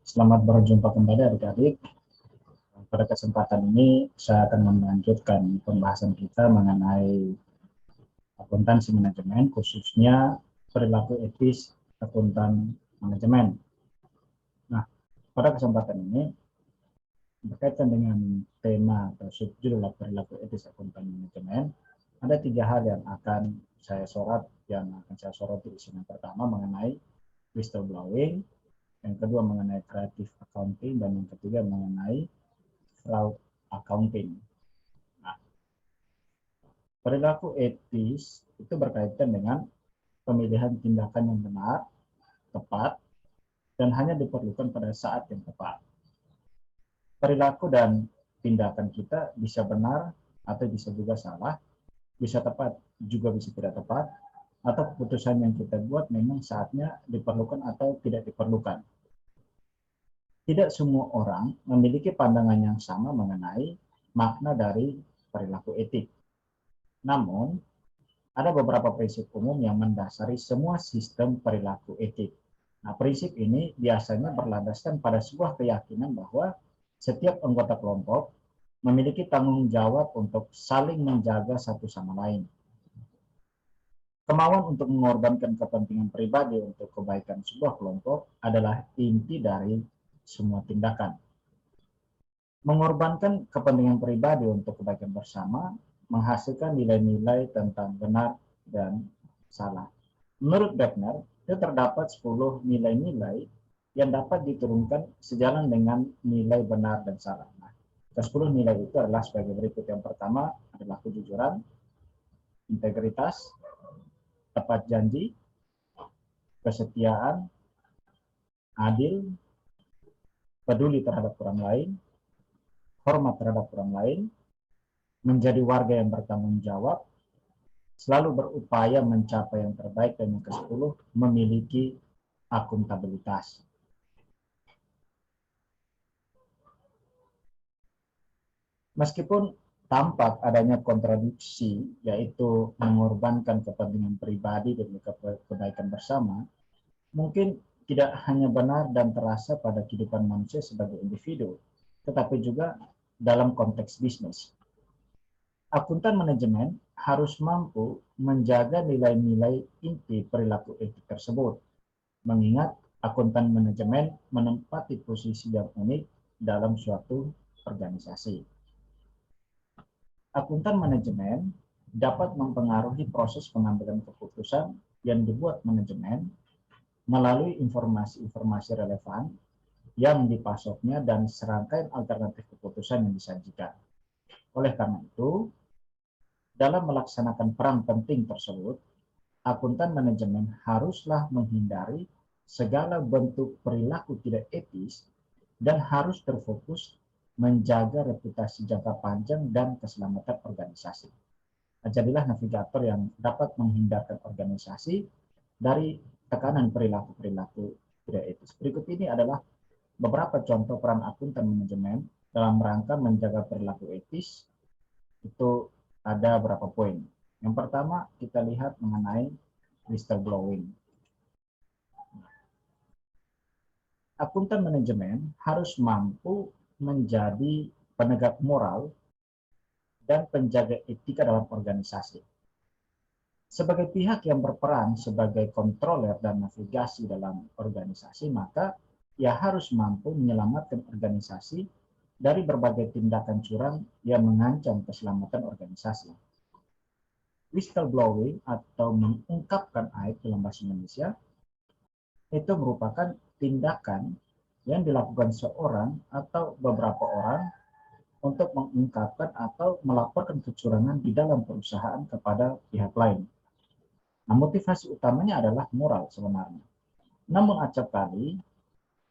Selamat berjumpa kembali adik-adik. Pada kesempatan ini saya akan melanjutkan pembahasan kita mengenai akuntansi manajemen, khususnya perilaku etis akuntan manajemen. Nah, pada kesempatan ini berkaitan dengan tema atau subjudul perilaku etis akuntan manajemen, ada 3 hal yang akan saya sorot di sini. Yang pertama mengenai whistleblowing, yang kedua mengenai creative accounting, dan yang ketiga mengenai fraud accounting. Nah, perilaku etis itu berkaitan dengan pemilihan tindakan yang benar, tepat, dan hanya diperlukan pada saat yang tepat. Perilaku dan tindakan kita bisa benar atau bisa juga salah, bisa tepat juga bisa tidak tepat, atau keputusan yang kita buat memang saatnya diperlukan atau tidak diperlukan. Tidak semua orang memiliki pandangan yang sama mengenai makna dari perilaku etik. Namun, ada beberapa prinsip umum yang mendasari semua sistem perilaku etik. Nah, prinsip ini biasanya berlandaskan pada sebuah keyakinan bahwa setiap anggota kelompok memiliki tanggung jawab untuk saling menjaga satu sama lain. Kemauan untuk mengorbankan kepentingan pribadi untuk kebaikan sebuah kelompok adalah inti dari semua tindakan. Mengorbankan kepentingan pribadi untuk kebaikan bersama menghasilkan nilai-nilai tentang benar dan salah. Menurut Beckner, itu terdapat 10 nilai-nilai yang dapat diturunkan sejalan dengan nilai benar dan salah. Nah, ke-10 nilai itu adalah sebagai berikut. Yang pertama adalah kejujuran, integritas, tepat janji, kesetiaan, adil, peduli terhadap orang lain, hormat terhadap orang lain, menjadi warga yang bertanggung jawab, selalu berupaya mencapai yang terbaik, dan yang ke-10 memiliki akuntabilitas. Meskipun tampak adanya kontradiksi, yaitu mengorbankan kepentingan pribadi demi kebaikan bersama, mungkin tidak hanya benar dan terasa pada kehidupan manusia sebagai individu, tetapi juga dalam konteks bisnis. Akuntan manajemen harus mampu menjaga nilai-nilai inti perilaku etik tersebut, mengingat akuntan manajemen menempati posisi yang unik dalam suatu organisasi. Akuntan manajemen dapat mempengaruhi proses pengambilan keputusan yang dibuat manajemen melalui informasi-informasi relevan yang dipasoknya dan serangkaian alternatif keputusan yang disajikan. Oleh karena itu, dalam melaksanakan peran penting tersebut, akuntan manajemen haruslah menghindari segala bentuk perilaku tidak etis dan harus terfokus menjaga reputasi jangka panjang dan keselamatan organisasi. Jadilah navigator yang dapat menghindarkan organisasi dari tekanan perilaku-perilaku tidak etis. Berikut ini adalah beberapa contoh peran akuntan manajemen dalam rangka menjaga perilaku etis. Itu ada berapa poin. Yang pertama, kita lihat mengenai whistleblowing. Akuntan manajemen harus mampu menjadi penegak moral dan penjaga etika dalam organisasi. Sebagai pihak yang berperan sebagai kontroler dan navigasi dalam organisasi, maka ia harus mampu menyelamatkan organisasi dari berbagai tindakan curang yang mengancam keselamatan organisasi. Whistleblowing atau mengungkapkan aib dalam bahasa Indonesia itu merupakan tindakan yang dilakukan seorang atau beberapa orang untuk mengungkapkan atau melaporkan kecurangan di dalam perusahaan kepada pihak lain. Nah, motivasi utamanya adalah moral sebenarnya. Namun acap kali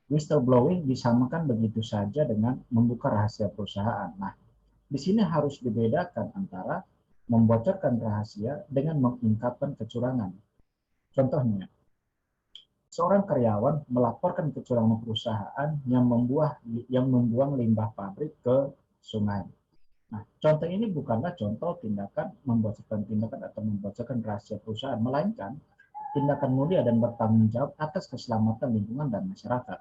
whistleblowing disamakan begitu saja dengan membuka rahasia perusahaan. Nah, di sini harus dibedakan antara membocorkan rahasia dengan mengungkapkan kecurangan. Contohnya, seorang karyawan melaporkan kecurangan perusahaan yang membuang limbah pabrik ke sungai. Nah, contoh ini bukanlah contoh tindakan membocorkan tindakan atau membocorkan rahasia perusahaan, melainkan tindakan mulia dan bertanggung jawab atas keselamatan lingkungan dan masyarakat.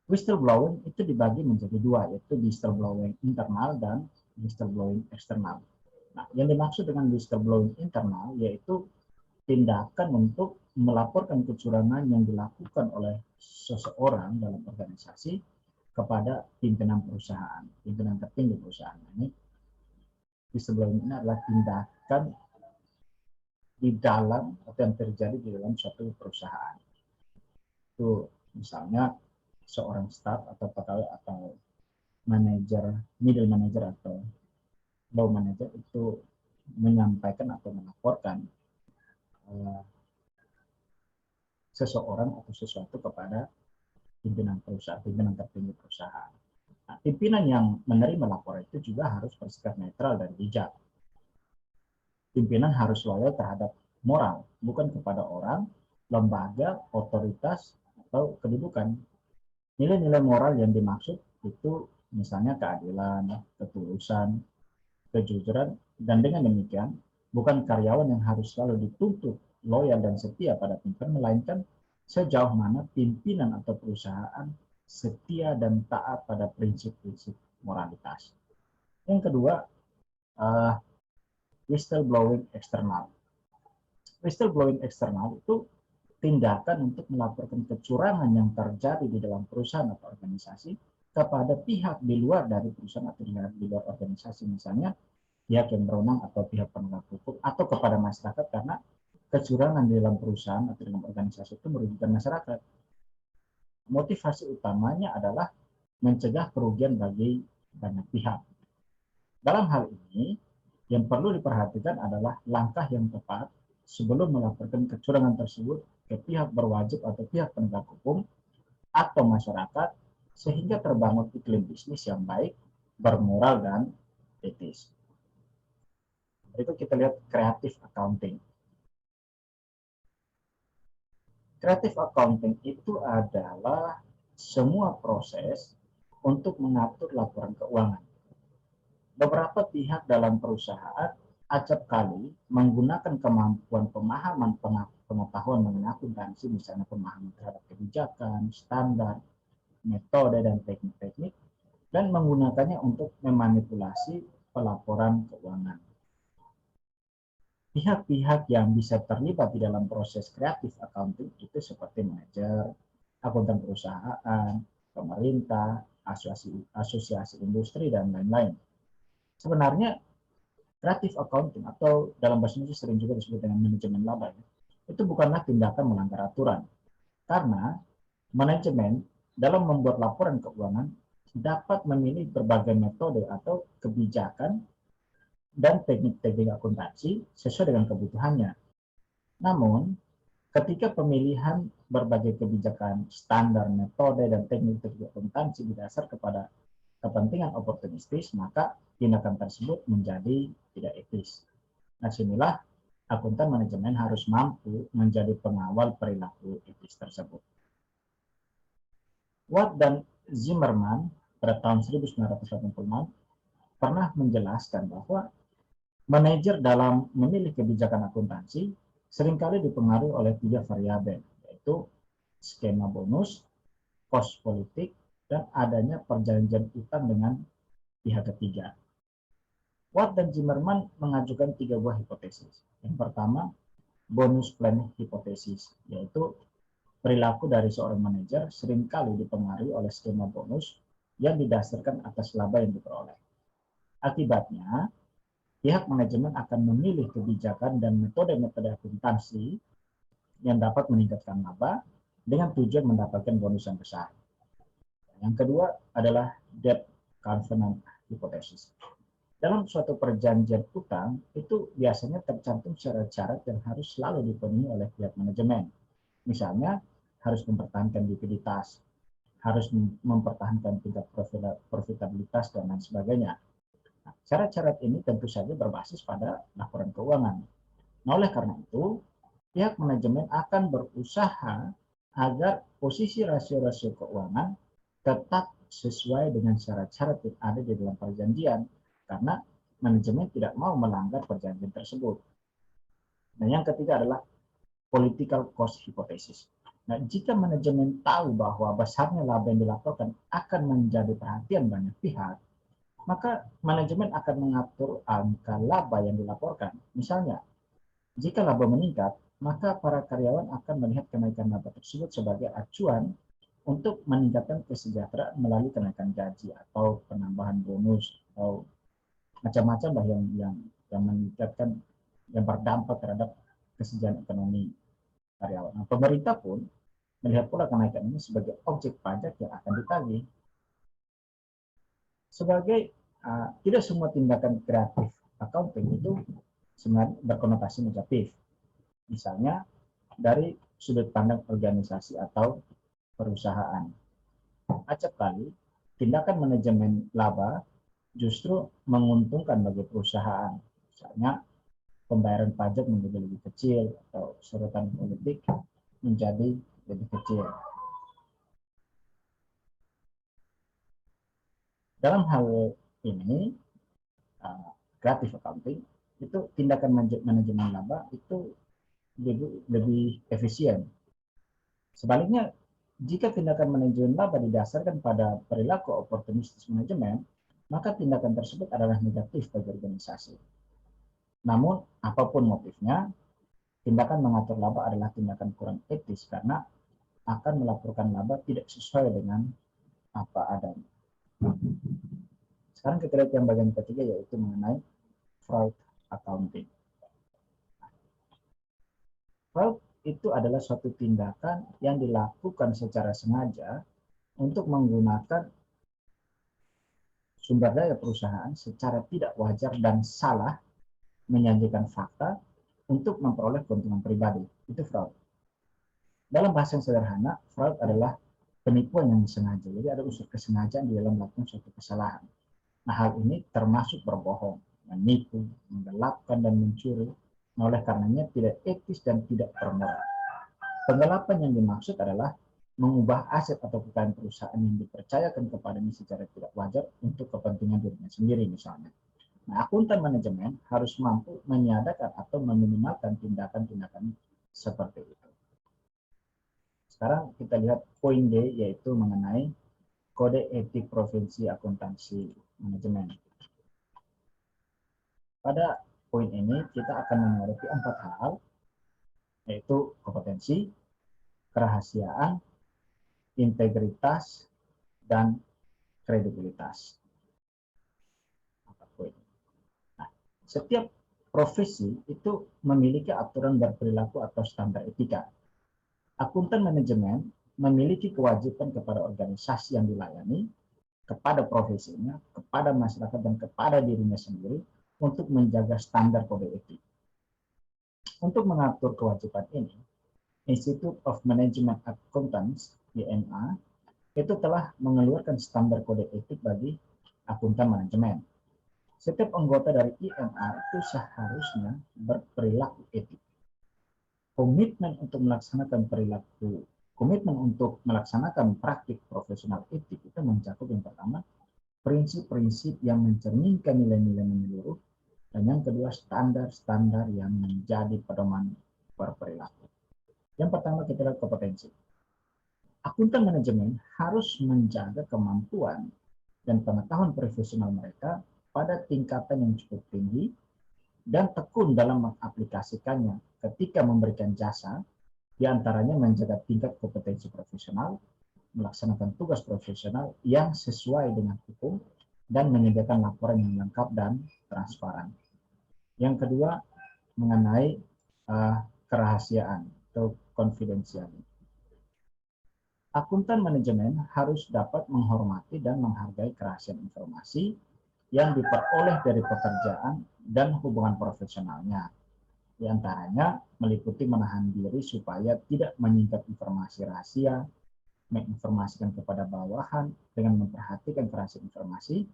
Whistleblowing itu dibagi menjadi dua, yaitu whistleblowing internal dan whistleblowing eksternal. Nah, yang dimaksud dengan whistleblowing internal yaitu tindakan untuk melaporkan kecurangan yang dilakukan oleh seseorang dalam organisasi kepada pimpinan perusahaan, pimpinan tertinggi perusahaan. Ini whistleblowing ini adalah tindakan di dalam atau yang terjadi di dalam suatu perusahaan. Itu misalnya seorang staff atau pegawai atau manajer, middle manager atau low manager itu menyampaikan atau melaporkan seseorang atau sesuatu kepada pimpinan perusahaan, pimpinan tertinggi perusahaan. Nah, pimpinan yang menerima laporan itu juga harus bersikap netral dan bijak. Pimpinan harus loyal terhadap moral, bukan kepada orang, lembaga, otoritas, atau kedudukan. Nilai-nilai moral yang dimaksud itu misalnya keadilan, ketulusan, kejujuran, dan dengan demikian bukan karyawan yang harus selalu dituntut loyal dan setia pada pimpinan, melainkan sejauh mana pimpinan atau perusahaan setia dan taat pada prinsip-prinsip moralitas. Yang kedua, whistleblowing eksternal. Whistleblowing eksternal itu tindakan untuk melaporkan kecurangan yang terjadi di dalam perusahaan atau organisasi kepada pihak di luar dari perusahaan atau di luar organisasi, misalnya pihak yang berwenang atau pihak penegak hukum, atau kepada masyarakat, karena kecurangan di dalam perusahaan atau dalam organisasi itu merugikan masyarakat. Motivasi utamanya adalah mencegah kerugian bagi banyak pihak. Dalam hal ini, yang perlu diperhatikan adalah langkah yang tepat sebelum melaporkan kecurangan tersebut ke pihak berwajib atau pihak penegak hukum atau masyarakat, sehingga terbangun iklim bisnis yang baik, bermoral, dan etis. Itu kita lihat creative accounting. Creative accounting itu adalah semua proses untuk mengatur laporan keuangan. Beberapa pihak dalam perusahaan acap kali menggunakan kemampuan pemahaman pengetahuan mengenai akuntansi, misalnya pemahaman terhadap kebijakan, standar, metode, dan teknik-teknik, dan menggunakannya untuk memanipulasi pelaporan keuangan. Pihak-pihak yang bisa terlibat di dalam proses creative accounting itu seperti manajer, akuntan perusahaan, pemerintah, asosiasi industri, dan lain-lain. Sebenarnya creative accounting atau dalam bahasa Indonesia sering juga disebut dengan manajemen laba, itu bukanlah tindakan melanggar aturan, karena manajemen dalam membuat laporan keuangan dapat memilih berbagai metode atau kebijakan dan teknik-teknik akuntansi sesuai dengan kebutuhannya. Namun, ketika pemilihan berbagai kebijakan, standar, metode, dan teknik-teknik akuntansi didasar kepada kepentingan oportunistis, maka tindakan tersebut menjadi tidak etis. Nah, sinilah akuntan manajemen harus mampu menjadi pengawal perilaku etis tersebut. Watt dan Zimmerman pada tahun 1986 pernah menjelaskan bahwa manajer dalam memilih kebijakan akuntansi seringkali dipengaruhi oleh 3 variabel, yaitu skema bonus, kos politik, dan adanya perjanjian utang dengan pihak ketiga. Watt dan Zimmerman mengajukan 3 buah hipotesis. Yang pertama, bonus plan hipotesis, yaitu perilaku dari seorang manajer seringkali dipengaruhi oleh skema bonus yang didasarkan atas laba yang diperoleh. Akibatnya, pihak manajemen akan memilih kebijakan dan metode-metode akuntansi yang dapat meningkatkan laba dengan tujuan mendapatkan bonus yang besar. Yang kedua adalah debt covenant hypothesis. Dalam suatu perjanjian utang, itu biasanya tercantum syarat-syarat yang harus selalu dipenuhi oleh pihak manajemen. Misalnya, harus mempertahankan likuiditas, harus mempertahankan tingkat profitabilitas, dan lain sebagainya. Nah, syarat-syarat ini tentu saja berbasis pada laporan keuangan. Nah, oleh karena itu, pihak manajemen akan berusaha agar posisi rasio-rasio keuangan tetap sesuai dengan syarat-syarat yang ada di dalam perjanjian, karena manajemen tidak mau melanggar perjanjian tersebut. Nah, yang ketiga adalah political cost hypothesis. Nah, jika manajemen tahu bahwa besarnya laba yang dilaporkan akan menjadi perhatian banyak pihak, maka manajemen akan mengatur angka laba yang dilaporkan. Misalnya, jika laba meningkat, maka para karyawan akan melihat kenaikan laba tersebut sebagai acuan untuk meningkatkan kesejahteraan melalui kenaikan gaji atau penambahan bonus atau macam-macam lah yang meningkatkan, yang berdampak terhadap kesejahteraan ekonomi karyawan. Nah, pemerintah pun melihat pula kenaikan ini sebagai objek pajak yang akan ditagih. Sebagai tidak semua tindakan kreatif accounting itu sebenarnya berkonotasi negatif. Misalnya dari sudut pandang organisasi atau perusahaan. Acap kali tindakan manajemen laba justru menguntungkan bagi perusahaan. Misalnya pembayaran pajak menjadi lebih kecil atau sorotan politik menjadi lebih kecil. Dalam hal ini, creative accounting itu tindakan manajemen laba itu lebih efisien. Sebaliknya, jika tindakan manajemen laba didasarkan pada perilaku oportunistis manajemen, maka tindakan tersebut adalah negatif bagi organisasi. Namun, apapun motifnya, tindakan mengatur laba adalah tindakan kurang etis karena akan melaporkan laba tidak sesuai dengan apa adanya. Sekarang kita lihat yang bagian ketiga, yaitu mengenai fraud accounting. Fraud itu adalah suatu tindakan yang dilakukan secara sengaja untuk menggunakan sumber daya perusahaan secara tidak wajar dan salah, menjanjikan fakta untuk memperoleh keuntungan pribadi. Itu fraud. Dalam bahasa yang sederhana, fraud adalah penipuan yang disengaja. Jadi ada unsur kesengajaan di dalam melakukan suatu kesalahan. Nah, hal ini termasuk berbohong, menipu, menggelapkan, dan mencuri. Oleh karenanya tidak etis dan tidak bermoral. Penggelapan yang dimaksud adalah mengubah aset atau kekayaan perusahaan yang dipercayakan kepadanya secara tidak wajar untuk kepentingan dirinya sendiri misalnya. Nah, akuntan manajemen harus mampu menyadarkan atau meminimalkan tindakan-tindakan seperti itu. Sekarang kita lihat poin D, yaitu mengenai kode etik provinsi akuntansi manajemen. Pada poin ini kita akan menyoroti 4 hal, yaitu kompetensi, kerahasiaan, integritas, dan kredibilitas. Nah, setiap profesi itu memiliki aturan berperilaku atau standar etika. Akuntan manajemen memiliki kewajiban kepada organisasi yang dilayani, kepada profesinya, kepada masyarakat, dan kepada dirinya sendiri untuk menjaga standar kode etik. Untuk mengatur kewajiban ini, Institute of Management Accountants (IMA) itu telah mengeluarkan standar kode etik bagi akuntan manajemen. Setiap anggota dari IMA itu seharusnya berperilaku etik. Komitmen untuk melaksanakan praktik profesional etik itu mencakup yang pertama, prinsip-prinsip yang mencerminkan nilai-nilai menyeluruh, dan yang kedua, standar-standar yang menjadi pedoman berperilaku. Yang pertama kita lihat kompetensi. Akuntan manajemen harus menjaga kemampuan dan pengetahuan profesional mereka pada tingkatan yang cukup tinggi dan tekun dalam mengaplikasikannya ketika memberikan jasa, diantaranya menjaga tingkat kompetensi profesional, melaksanakan tugas profesional yang sesuai dengan hukum, dan menyediakan laporan yang lengkap dan transparan. Yang kedua, mengenai kerahasiaan atau confidentiality. Akuntan manajemen harus dapat menghormati dan menghargai kerahasiaan informasi yang diperoleh dari pekerjaan dan hubungan profesionalnya. Di antaranya meliputi menahan diri supaya tidak menyingkap informasi rahasia, menginformasikan kepada bawahan dengan memperhatikan kerahasiaan informasi,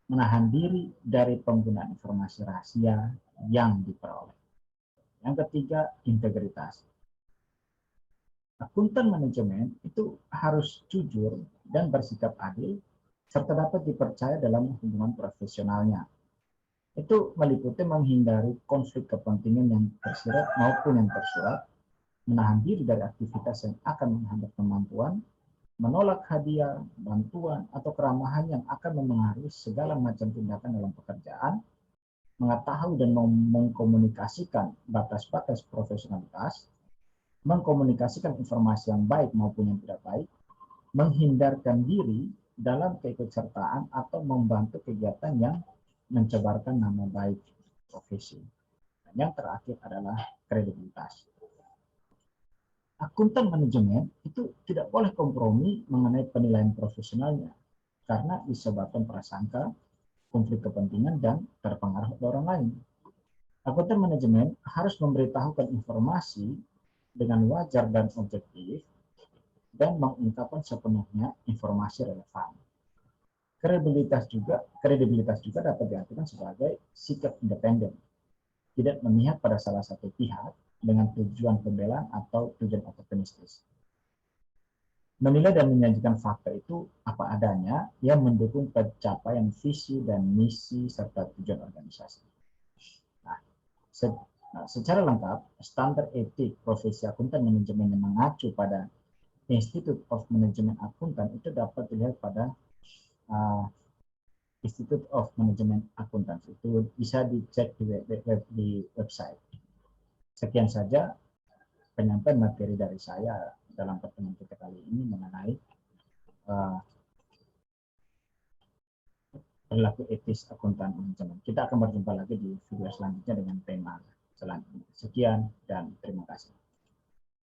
menahan diri dari penggunaan informasi rahasia yang diperoleh. Yang ketiga, integritas. Akuntan manajemen itu harus jujur dan bersikap adil, serta dapat dipercaya dalam hubungan profesionalnya. Itu meliputi menghindari konflik kepentingan yang tersirat maupun yang tersurat, menahan diri dari aktivitas yang akan menghambat kemampuan, menolak hadiah, bantuan, atau keramahan yang akan memengaruhi segala macam tindakan dalam pekerjaan, mengetahui dan mengkomunikasikan batas-batas profesionalitas, mengkomunikasikan informasi yang baik maupun yang tidak baik, menghindarkan diri dalam keikutsertaan atau membantu kegiatan yang mencemarkan nama baik profesi. Dan yang terakhir adalah kredibilitas. Akuntan manajemen itu tidak boleh kompromi mengenai penilaian profesionalnya karena disebabkan prasangka, konflik kepentingan, dan terpengaruh oleh orang lain. Akuntan manajemen harus memberitahukan informasi dengan wajar dan objektif dan mengungkapkan sepenuhnya informasi relevan. Kredibilitas juga dapat diartikan sebagai sikap independen, tidak memihak pada salah satu pihak dengan tujuan pembelaan atau tujuan oportunistis. Menilai dan menyajikan fakta itu apa adanya yang mendukung pencapaian visi dan misi serta tujuan organisasi. Nah, secara lengkap, standar etik profesi akuntan manajemen yang mengacu pada Institute of Management Akuntan itu dapat dilihat pada Institute of Management Accountants. Itu bisa dicek di website. Sekian saja penyampaian materi dari saya dalam pertemuan kita kali ini mengenai perilaku etis akuntan manajemen. Kita akan berjumpa lagi di video selanjutnya dengan tema selanjutnya. Sekian dan terima kasih.